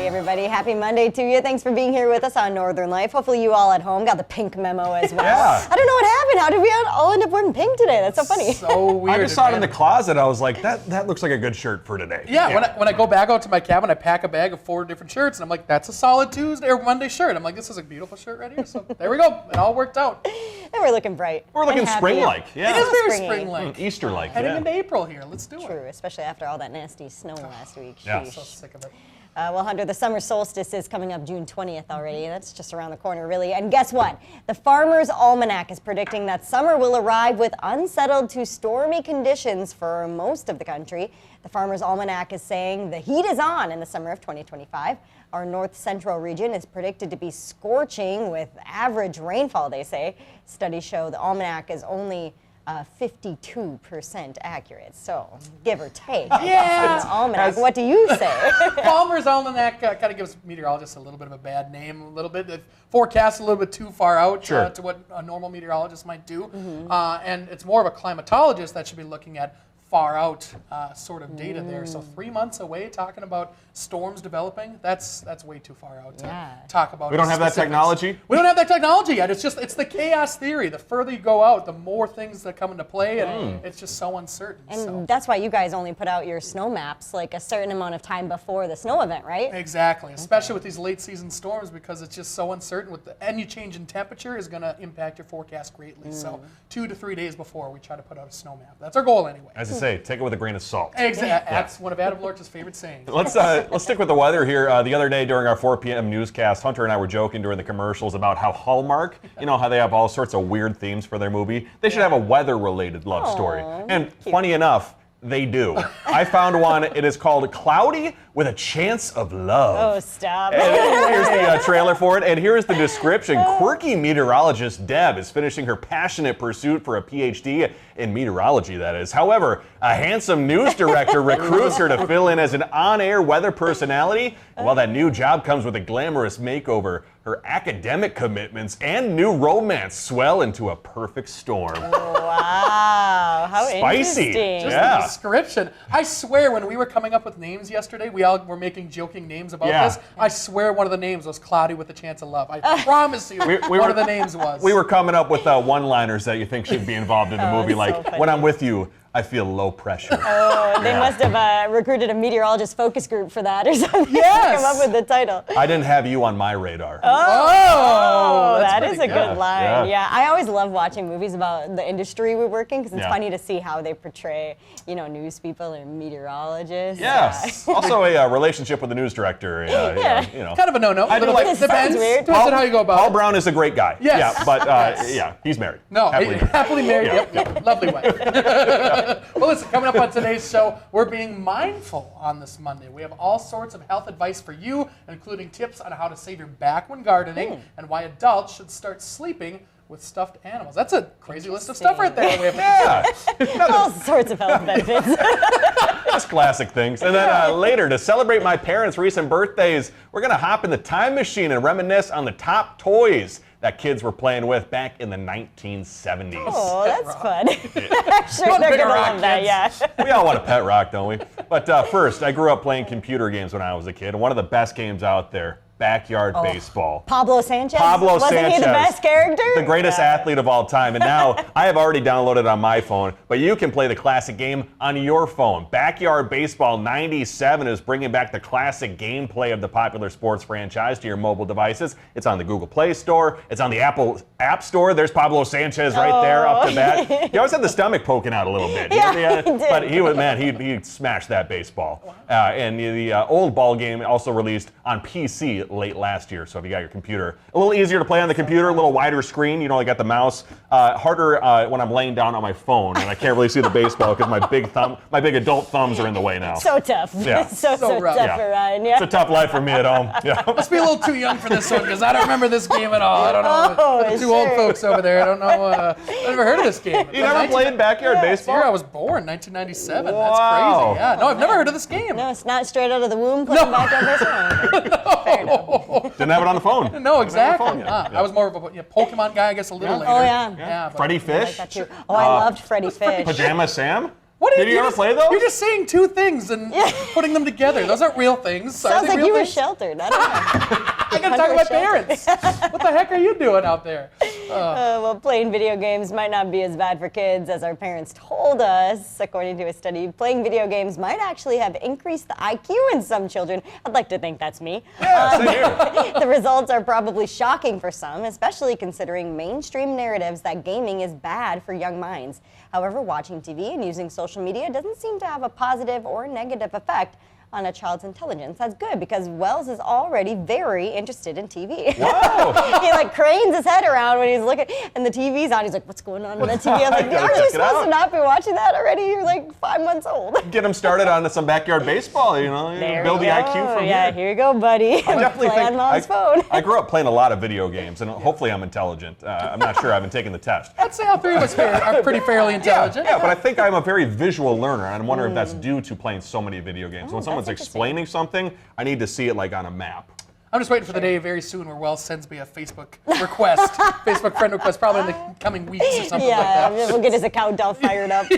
Hey everybody, happy Monday to you. Thanks for being here with us on Northern Life. Hopefully you all at home got the pink memo as well. Yeah. I don't know what happened. How did we all end up wearing pink today? That's so funny. So weird. I just saw it in the closet. I was like, that looks like a good shirt for today. Yeah, when I go back out to my cabin, I pack a bag of 4 different shirts, and I'm like, that's a solid Tuesday or Monday shirt. I'm like, this is a beautiful shirt right here. So there we go. It all worked out. And we're looking bright. We're looking and happy. spring-like. Yeah. It is very springy. spring-like. Easter-like. Heading Yeah. into April here. Let's do True, it. especially after all that nasty snow last week. Yeah. Sheesh. So sick of it. Well, Hunter, the summer solstice is coming up June 20th already. That's just around the corner, really. And guess what? The Farmer's Almanac is predicting that summer will arrive with unsettled to stormy conditions for most of the country. The Farmer's Almanac is saying the heat is on in the summer of 2025. Our north central region is predicted to be scorching with average rainfall, they say. Studies show the almanac is only 52% accurate, so give or take. Yeah. Almanac. What do you say? Palmer's Almanac kind of gives meteorologists a little bit of a bad name, a little bit. It forecasts a little bit too far out Sure. to what a normal meteorologist might do. And it's more of a climatologist that should be looking at far out sort of data there. So 3 months away, talking about storms developing, that's way too far out to talk about. We don't have that specifics. technology? We don't have that technology yet. It's the chaos theory. The further you go out, the more things that come into play, and it's just so uncertain. And that's why you guys only put out your snow maps like a certain amount of time before the snow event, right? Exactly, especially with these late season storms, because it's just so uncertain. Any change in temperature is going to impact your forecast greatly. So 2 to 3 days before, we try to put out a snow map. That's our goal anyway. As I say, take it with a grain of salt. Exactly. That's one of Adam Lorch's favorite sayings. Let's stick with the weather here. The other day during our 4 p.m. newscast, Hunter and I were joking during the commercials about how Hallmark, you know how they have all sorts of weird themes for their movie? They should have a weather-related love story. And funny enough, they do. I found one. It is called Cloudy with a Chance of Love. Oh, stop. And here's the trailer for it, and here's the description. Quirky meteorologist Deb is finishing her passionate pursuit for a PhD in meteorology, that is. However, a handsome news director recruits her to fill in as an on-air weather personality. And while that new job comes with a glamorous makeover, her academic commitments and new romance swell into a perfect storm. Wow, how Spicy. interesting. Just Yeah. the description. I swear, when we were coming up with names yesterday, we all were making joking names about Yeah. this. I swear one of the names was Cloudy with a Chance of Love. I promise you one of the names was. We were coming up with one-liners that you think should be involved in the movie, so like, funny. when I'm with you, I feel low pressure. They must have recruited a meteorologist focus group for that or something Yes. to come up with the title. I didn't have you on my radar. Oh, That that's is a pretty good line. Yeah. Yeah, I always love watching movies about the industry we work in because it's Yeah. funny to see how they portray, news people or meteorologists. Yes. Also a relationship with the news director. You know. Kind of a no-no. I do like- It Depends. sounds weird. Depends on how you go about Paul it. Brown is a great guy. Yes. Yeah, but Yes. yeah, he's married. No, Happily married. happily married. Yep. Lovely wife. Well, listen, coming up on today's show, we're being mindful on this Monday. We have all sorts of health advice for you, including tips on how to save your back when gardening and why adults should start sleeping with stuffed animals. That's a crazy list of stuff right there. We have to Yeah. All sorts of health benefits. Just classic things. And then later, to celebrate my parents' recent birthdays, we're going to hop in the time machine and reminisce on the top toys that kids were playing with back in the 1970s. Oh, that's fun. I'm sure One they're big going to rock, love that, yeah. We all want a pet rock, don't we? But first, I grew up playing computer games when I was a kid, and one of the best games out there, Backyard Baseball. Pablo Sanchez? Pablo Wasn't Sanchez. he the best character? The greatest athlete of all time. And now I have already downloaded it on my phone, but you can play the classic game on your phone. Backyard Baseball 97 is bringing back the classic gameplay of the popular sports franchise to your mobile devices. It's on the Google Play Store. It's on the Apple App Store. There's Pablo Sanchez right there up to bat. He always had the stomach poking out a little bit. Yeah, he did. But he smashed that baseball. And the old ball game also released on PC late last year. So if you got your computer, a little easier to play on the computer, a little wider screen. You know, I got the mouse. Harder when I'm laying down on my phone and I can't really see the baseball because my big adult thumbs are in the way now. So tough. Yeah. so rough. tough Yeah. for Ryan, yeah. It's a tough life for me at home. Yeah. Must be a little too young for this one because I don't remember this game at all. I don't know. Oh, The two old sure. folks over there. I don't know. I've never heard of this game. You never played backyard This baseball? year I was born, 1997. Wow. That's crazy. Yeah. No, I've never heard of this game. No, it's not straight out of the womb playing back on this one. Fair enough. Didn't have it on the phone. No, exactly. phone yet. I was more of a Pokemon guy, I guess, a little later. Oh, yeah. Yeah. but- Freddie I Fish? like that too. Oh, I loved Freddie Fish. Pajama Sam? What are Did you ever play those? You're just saying two things and putting them together. Those aren't real things. Sounds like you were sheltered. I don't know. I gotta talk to my parents. What the heck are you doing out there? Well, playing video games might not be as bad for kids as our parents told us. According to a study, playing video games might actually have increased the IQ in some children. I'd like to think that's me. Yeah, same here. The results are probably shocking for some, especially considering mainstream narratives that gaming is bad for young minds. However, watching TV and using social media doesn't seem to have a positive or negative effect on a child's intelligence. That's good because Wells is already very interested in TV. Wow. He like cranes his head around when he's looking and the TV's on. He's like, what's going on with the TV? I'm like, Gotta aren't check you it supposed out. to not be watching that already? You're like 5 months old. Get him started on some backyard baseball, you know, There build we the go. IQ from Yeah, here you go, buddy. I definitely Play think on mom's phone. I grew up playing a lot of video games, and hopefully I'm intelligent. I'm not sure I haven't taken the test. I'd say all three of us here are pretty fairly intelligent. Yeah, but I think I'm a very visual learner, and I'm wondering if that's due to playing so many video games. When that's someone's interesting. explaining something, I need to see it like on a map. I'm just waiting for the day very soon where Wells sends me a Facebook request, Facebook friend request, probably in the coming weeks or something like Yeah, that. we'll get his account all fired up. Oh,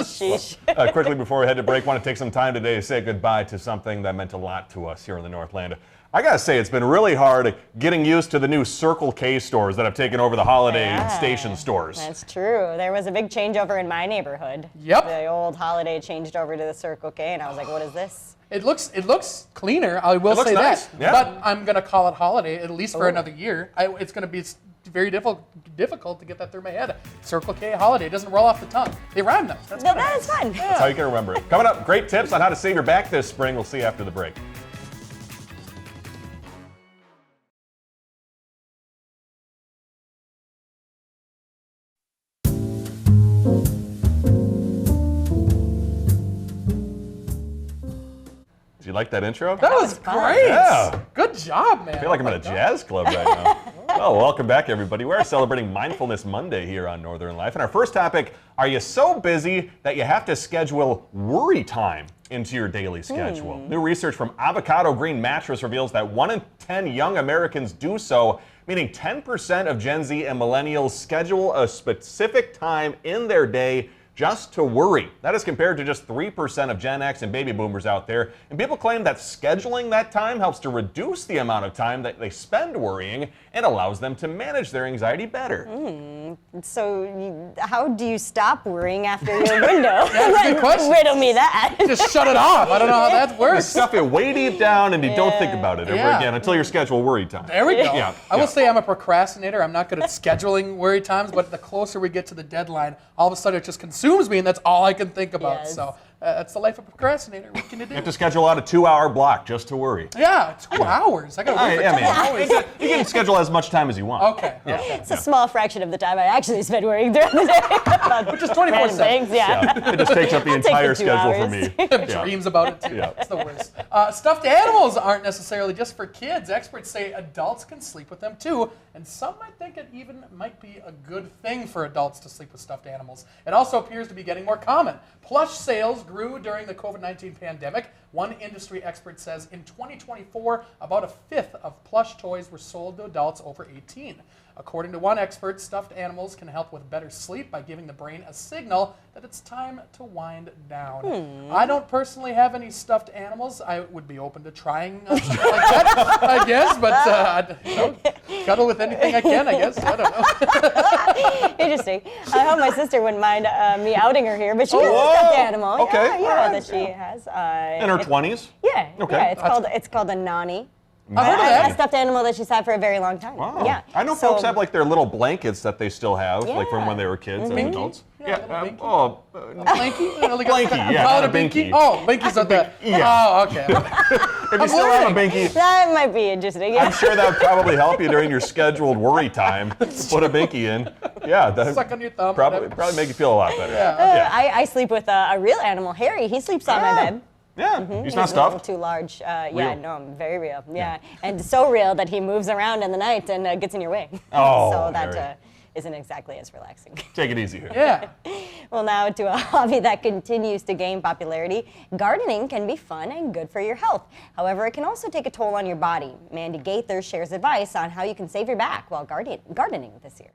sheesh. Quickly before we head to break, want to take some time today to say goodbye to something that meant a lot to us here in the Northland. I gotta say, it's been really hard getting used to the new Circle K stores that have taken over the Holiday Yeah. Station stores. That's true. There was a big changeover in my neighborhood. Yep. The old Holiday changed over to the Circle K, and I was like, what is this? It looks cleaner, I will It looks say nice, that. yeah. But I'm going to call it Holiday, at least for Oh. another year. It's going to be very difficult to get that through my head. Circle K Holiday. It doesn't roll off the tongue. They rhyme though. That's No, kinda that nice. is fun. That's how you can remember it. Coming up, great tips on how to save your back this spring. We'll see you after the break. Did you like that intro? That was fun. great. Yeah. Good job, man. I feel like I'm at a jazz club right now. Well, welcome back, everybody. We're celebrating Mindfulness Monday here on Northern Life. And our first topic, are you so busy that you have to schedule worry time into your daily schedule? New research from Avocado Green Mattress reveals that 1 in 10 young Americans do so, meaning 10% of Gen Z and millennials schedule a specific time in their day just to worry. That is compared to just 3% of Gen X and baby boomers out there. And people claim that scheduling that time helps to reduce the amount of time that they spend worrying and allows them to manage their anxiety better. So, how do you stop worrying after your window? That's a good question. Riddle me that. Just shut it off. I don't know how that You works. stuff it way deep down and you don't think about it ever Yeah. again until your schedule worry time. There we go. Yeah, I will yeah. say I'm a procrastinator. I'm not good at scheduling worry times, but the closer we get to the deadline, all of a sudden it just consumes me, and that's all I can think about. Yes. So that's the life of a procrastinator. What can you do? You have to schedule out a 2-hour block just to worry. Yeah, 2 hours. I gotta wait for 2 hours. You can schedule as much time as you want. Okay. Okay. It's a small fraction of the time I actually spend worrying throughout the day. Which is 24/7. Random things, yeah. Yeah, it just takes up the I'll take the entire 2 schedule for hours. me. I have Yeah. dreams about it too. Yeah. It's the worst. Stuffed animals aren't necessarily just for kids. Experts say adults can sleep with them too, and some might think it even might be a good thing for adults to sleep with stuffed animals. It also appears to be getting more common. Plush sales grew during the COVID-19 pandemic. One industry expert says in 2024, about a fifth of plush toys were sold to adults over 18. According to one expert, stuffed animals can help with better sleep by giving the brain a signal that it's time to wind down. I don't personally have any stuffed animals. I would be open to trying something like that, I guess, but cuddle with anything I can, I guess. I don't know. Interesting. I hope my sister wouldn't mind me outing her here, but she has a whoa. stuffed animal. Okay, Yeah, yeah, alright. that she has. In her 20s? Yeah. Okay. Yeah, it's called a nani. I've heard of A that. stuffed animal that she's had for a very long time. Wow. Yeah. I know So- folks have like their little blankets that they still have, like from Yeah. when they were kids and adults. Yeah, little binky. Oh, Blanky? Blanky, yeah, Call not it a a binky? binky. Oh, binky's not that. yeah. Oh, okay. if you still have a learning. binky, That might be interesting. Yeah. I'm sure that would probably help you during your scheduled worry time. Put a binky in. Yeah, that Suck on your thumb. probably make you feel a lot better. Yeah. I sleep with a real animal, Harry. He sleeps on my bed. Yeah, he's not He's a little stuffed. too large. Yeah, Real. no, I'm very real. Yeah. And so real that he moves around in the night and gets in your way. Oh, so that Harry. isn't exactly as relaxing. Take it easy here. Yeah. Well, now to a hobby that continues to gain popularity. Gardening can be fun and good for your health. However, it can also take a toll on your body. Mandy Gaither shares advice on how you can save your back while gardening this year.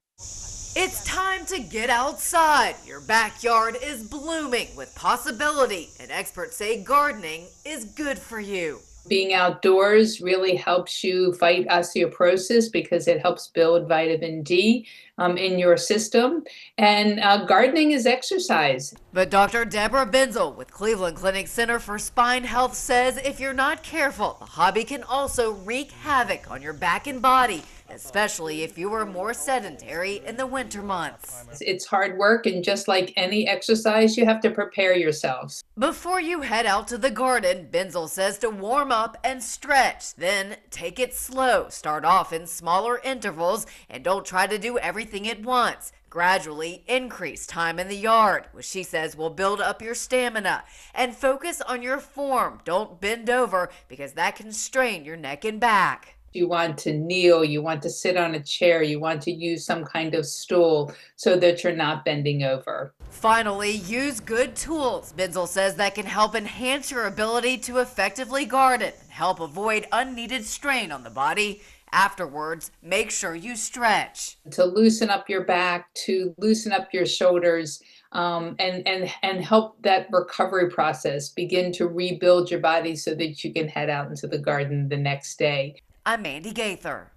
It's time to get outside. Your backyard is blooming with possibility, and experts say gardening is good for you. Being outdoors really helps you fight osteoporosis because it helps build vitamin D in your system. And gardening is exercise. But Dr. Deborah Benzel with Cleveland Clinic Center for Spine Health says if you're not careful, the hobby can also wreak havoc on your back and body, especially if you are more sedentary in the winter months. It's hard work, and just like any exercise, you have to prepare yourselves. Before you head out to the garden, Benzel says to warm up and stretch, then take it slow. Start off in smaller intervals and don't try to do everything at once. Gradually increase time in the yard, which she says will build up your stamina, and focus on your form. Don't bend over because that can strain your neck and back. You want to kneel, you want to sit on a chair, you want to use some kind of stool so that you're not bending over. Finally, use good tools. Benzel says that can help enhance your ability to effectively garden and help avoid unneeded strain on the body. Afterwards, make sure you stretch. To loosen up your back, to loosen up your shoulders, and help that recovery process begin to rebuild your body so that you can head out into the garden the next day. I'm Mandy Gaither.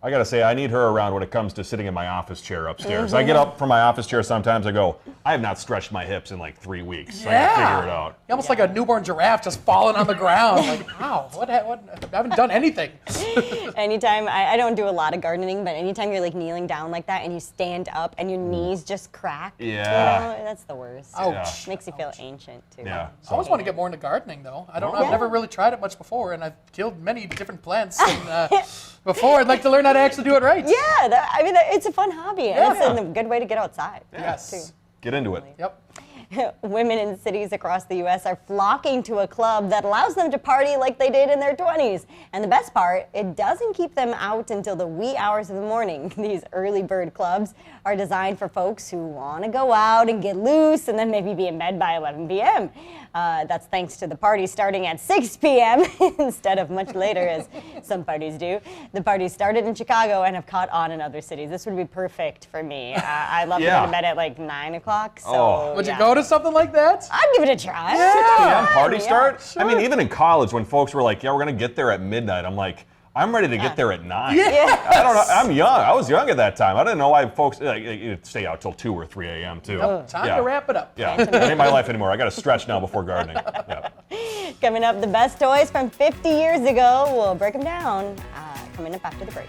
I gotta say, I need her around when it comes to sitting in my office chair upstairs. I get up from my office chair sometimes, I go, I have not stretched my hips in like 3 weeks. So I gotta figure it out. You're almost like a newborn giraffe just falling on the ground. Like, wow, what? I haven't done anything. Anytime, I don't do a lot of gardening, but anytime you're like kneeling down like that and you stand up and your knees just crack, Yeah. you know, that's the worst. Ouch. Makes you feel ancient too. Yeah. I always want to get more into gardening, though. I don't know. I've never really tried it much before, and I've killed many different plants. And, before, I'd like to learn how to actually do it right. Yeah, I mean, it's a fun hobby. And it's a good way to get outside. Yes. Too. Get into it. Yep. Women in cities across the U.S. are flocking to a club that allows them to party like they did in their 20s. And the best part, it doesn't keep them out until the wee hours of the morning. These early bird clubs are designed for folks who want to go out and get loose and then maybe be in bed by 11 p.m. That's thanks to the party starting at 6 p.m. instead of much later, as some parties do. The party started in Chicago and have caught on in other cities. This would be perfect for me. I love to go to bed at like 9 o'clock. So, Would you go to something like that? I'd give it a try. Yeah, party Yeah, start? sure. I mean, even in college when folks were like, yeah, we're going to get there at midnight, I'm like, I'm ready to get there at 9. Yeah. I don't know. I'm young. I was young at that time. I didn't know why folks you'd stay out till 2 or 3 a.m. too. Time to wrap it up. Yeah, it ain't my life anymore. I got to stretch now before gardening. Yeah. Coming up, the best toys from 50 years ago. We'll break them down coming up after the break.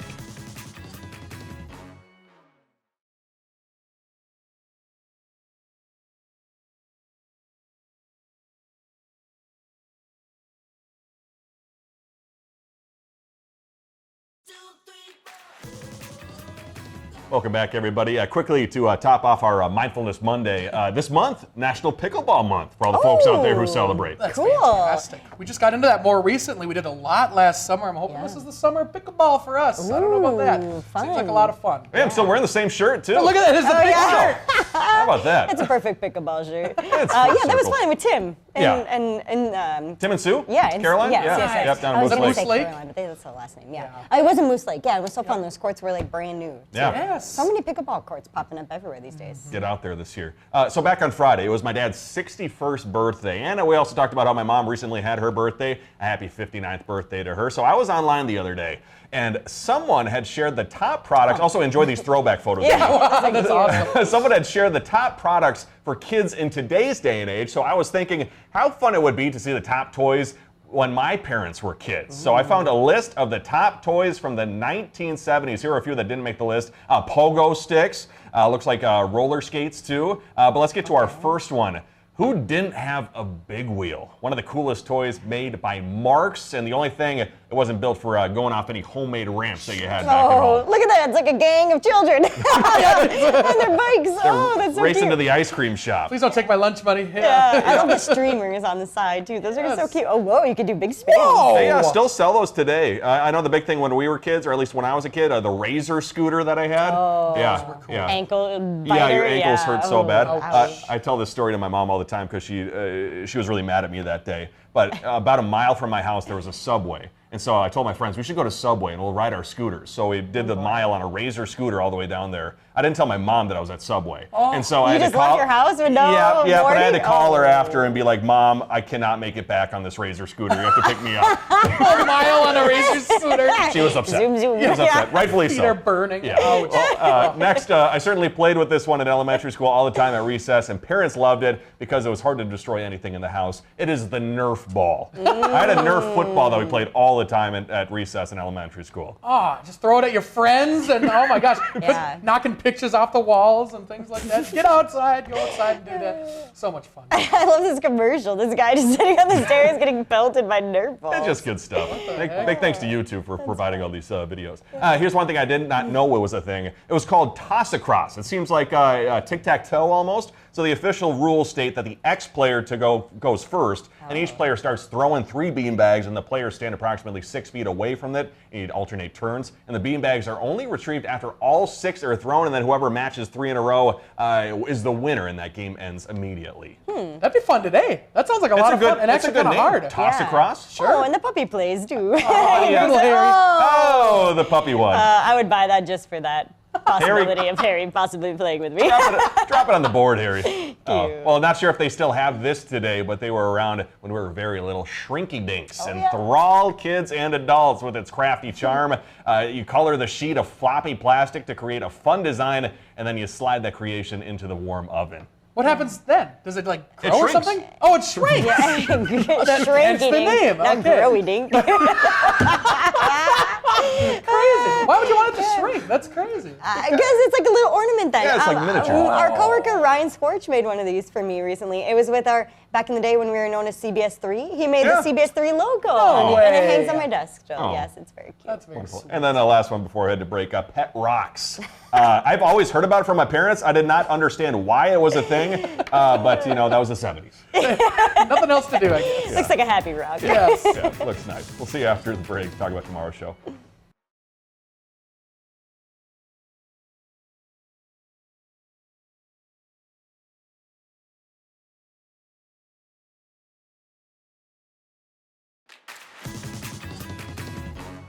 Welcome back, everybody. Quickly to top off our Mindfulness Monday. This month, National Pickleball Month for all the folks out there who celebrate. That's Cool. fantastic. We just got into that more recently. We did a lot last summer. I'm hoping this is the summer of pickleball for us. I don't know about that. Ooh, Seems like a fun. lot of fun. Hey, I'm still wearing the same shirt, too. Look at that. It's a big yeah. shirt. How about that? It's a perfect pickleball shirt. It's Yeah, that was simple. fun with Tim. Yeah. And Tim and Sue? yeah, and Caroline? Yes, yeah. yes, yes. Yep, down I in was Moose gonna Lake. say Moose Lake? Caroline, but that's the last name. Yeah. It was in Moose Lake. Yeah, it was so fun. Those courts were like brand new. Yeah. Yes. So many pickleball courts popping up everywhere these days. Get out there this year. So back on Friday, it was my dad's 61st birthday. And we also talked about how my mom recently had her birthday. A happy 59th birthday to her. So I was online the other day, and someone had shared the top products. Also enjoy these throwback photos. Wow, that's awesome. Someone had shared the top products for kids in today's day and age. So I was thinking how fun it would be to see the top toys when my parents were kids. So I found a list of the top toys from the 1970s. Here are a few that didn't make the list. Pogo sticks. Looks like roller skates too. But let's get to our first one. Who didn't have a big wheel? One of the coolest toys made by Marx, and the only thing, it wasn't built for going off any homemade ramps that you had back at Oh, home. look at that. It's like a gang of children on their bikes. Oh, that's so Racing cute. to the ice cream shop. Please don't take my lunch money. Yeah, I love the streamers on the side too. Those are so cute. Oh, whoa, you can do big spins. They still sell those today. I know the big thing when we were kids, or at least when I was a kid, the Razor scooter that I had. Oh, yeah, yeah. Ankle biter. Yeah, your ankles hurt so Oh, bad. ouch. I tell this story to my mom all the time because she was really mad at me that day. but about a mile from my house there was a Subway. And so I told my friends, we should go to Subway and we'll ride our scooters. So we did the mile on a Razor scooter all the way down there. I didn't tell my mom that I was at Subway. And so I You had just to call. left your house with no Yeah, but I had to warning? call her Oh. after and be like, Mom, I cannot make it back on this Razor scooter. You have to pick me up. A mile on a Razor scooter. She was upset. Zoom, zoom. She was upset. Rightfully Feet so. are burning. Yeah. Ouch. Well, next, I certainly played with this one in elementary school all the time at recess, and parents loved it because it was hard to destroy anything in the house. It is the Nerf ball. I had a Nerf football that we played all the time at recess in elementary school. Oh, just throw it at your friends and oh my gosh, Yeah. knocking pictures off the walls and things like that. Get outside, go outside and do that. So much fun. I love this commercial. This guy just sitting on the stairs getting pelted by Nerf balls. It's just good stuff. Big thanks to you two for providing all these videos. Here's one thing I did not know it was a thing. It was called toss-across. It seems like tic-tac-toe almost. So the official rules state that the X player goes first, and each player starts throwing 3 beanbags, and the players stand approximately 6 feet away from it. You need to alternate turns, and the beanbags are only retrieved after all 6 are thrown, and then whoever matches 3 in a row is the winner, and that game ends immediately. That'd be fun today. That sounds like a lot of fun and it's a actually good kind of name. hard. Toss-across? Sure. Oh, and the puppy plays too. yes. Larry. Oh, the puppy one. I would buy that just for that possibility of Harry possibly playing with me. Drop it on the board, Harry. Cute. Well, not sure if they still have this today, but they were around when we were very little. Shrinky Dinks Oh, enthrall kids and adults with its crafty charm. You color the sheet of floppy plastic to create a fun design, and then you slide that creation into the warm oven. What happens then? Does it like It grow or shrinks. something? Oh, it shrinks. Shrinky hence the dink, name, not okay. growy dink. Crazy. Why would you want it to shrink? That's crazy. Because it's like a little ornament then. Yeah, it's like miniature. Our coworker Ryan Scorch made one of these for me recently. It was with back in the day when we were known as CBS3. He made Yeah. the CBS3 logo. No and it way. hangs on my desk. So Oh. yes, it's very cute. That's very sweet. And then the last one before I had to break up, Pet Rocks. I've always heard about it from my parents. I did not understand why it was a thing, but that was the 70s. Nothing else to do, I guess. Looks like a happy rock. Yes. Yeah, looks nice. We'll see you after the break. Talk about tomorrow's show.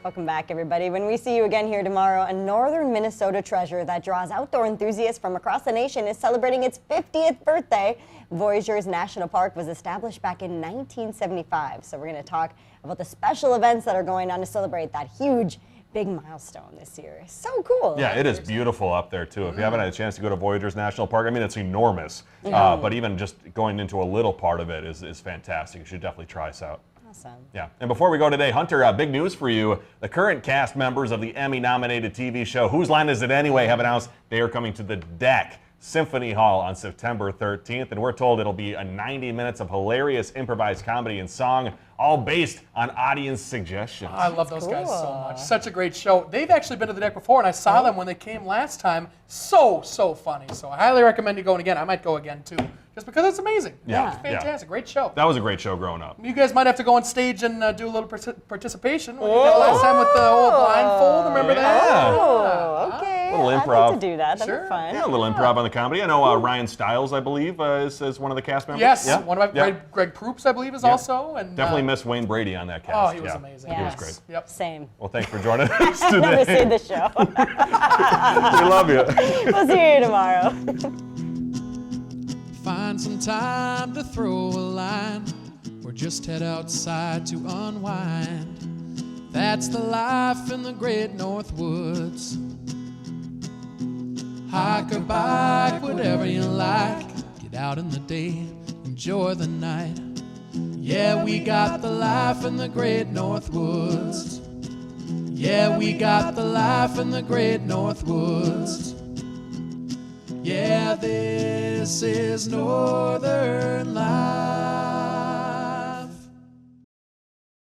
Welcome back, everybody. When we see you again here tomorrow, a northern Minnesota treasure that draws outdoor enthusiasts from across the nation is celebrating its 50th birthday. Voyageurs National Park was established back in 1975. So we're going to talk about the special events that are going on to celebrate that huge, big milestone this year. So cool. Yeah, it is beautiful up there, too. If you haven't had a chance to go to Voyageurs National Park, I mean, it's enormous. But even just going into a little part of it is fantastic. You should definitely try us out. Awesome. Yeah, and before we go today, Hunter, big news for you. The current cast members of the Emmy-nominated TV show Whose Line Is It Anyway have announced they are coming to the Deck Symphony Hall on September 13th, and we're told it'll be a 90 minutes of hilarious improvised comedy and song, all based on audience suggestions. I love those guys so cool. much. Such a great show. They've actually been to the deck before, and I saw them when they came last time. So funny. So I highly recommend you going again. I might go again, too, just because it's amazing. Yeah. It's fantastic. Great show. That was a great show growing up. You guys might have to go on stage and do a little participation. When you did last time with the whole blindfold. Remember that? Oh, okay. Little I'd improv. like to do that. That'd Sure. be fun. Yeah, a little improv on the comedy. I know Ryan Stiles, I believe, is one of the cast members. Yes. Yeah. One of my Greg Proops, I believe, is also. And Definitely miss Wayne Brady on that cast. Oh, he was Yeah. amazing. He was Yes. great. Yep. Same. Well, thanks for joining us today. Never seen the show. We love you. We'll see you tomorrow. Find some time to throw a line or just head outside to unwind. That's the life in the great North Woods. Hike or bike, whatever you like. Get out in the day, enjoy the night. Yeah, we got the life in the great North Woods. Yeah, we got the life in the great North Woods. Yeah, this is Northern Life.